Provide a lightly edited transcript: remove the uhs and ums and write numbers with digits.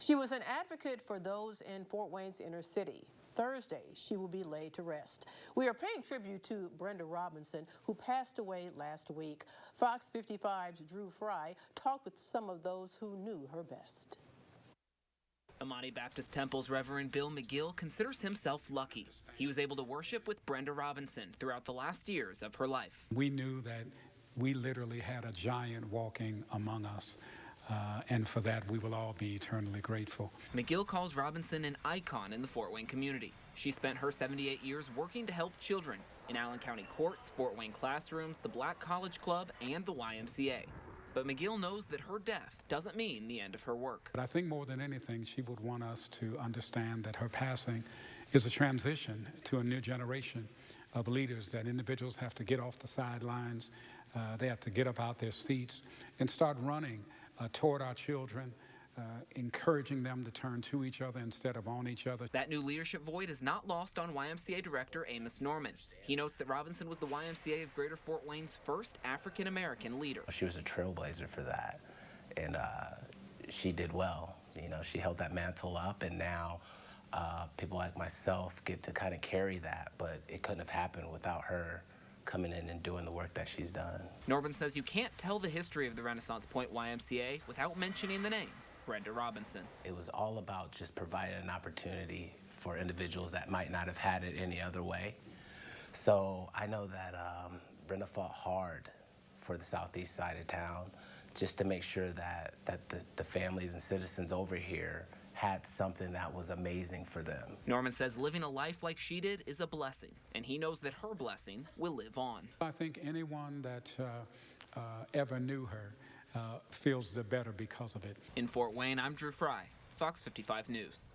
She was an advocate for those in Fort Wayne's inner city. Thursday, she will be laid to rest. We are paying tribute to Brenda Robinson, who passed away last week. Fox 55's Drew Fry talked with some of those who knew her best. Amani Baptist Temple's Reverend Bill McGill considers himself lucky. He was able to worship with Brenda Robinson throughout the last years of her life. We knew that we literally had a giant walking among us. And for that, we will all be eternally grateful. McGill calls Robinson an icon in the Fort Wayne community. She spent her 78 years working to help children in Allen County courts, Fort Wayne classrooms, the Black College Club, and the YMCA. But McGill knows that her death doesn't mean the end of her work. But I think more than anything, she would want us to understand that her passing is a transition to a new generation of leaders, that individuals have to get off the sidelines, they have to get up out their seats and start running toward our children, encouraging them to turn to each other instead of on each other. That new leadership void is not lost on YMCA Director Amos Norman. He notes that Robinson was the YMCA of Greater Fort Wayne's first African-American leader. She was a trailblazer for that, and she did well. You know, she held that mantle up, and now people like myself get to kind of carry that, but it couldn't have happened without her coming in and doing the work that she's done. Norman says you can't tell the history of the Renaissance Point YMCA without mentioning the name, Brenda Robinson. It was all about just providing an opportunity for individuals that might not have had it any other way. So I know that Brenda fought hard for the southeast side of town just to make sure that the families and citizens over here had something that was amazing for them. Norman says living a life like she did is a blessing, and he knows that her blessing will live on. I think anyone that ever knew her feels the better because of it. In Fort Wayne, I'm Drew Fry, Fox 55 News.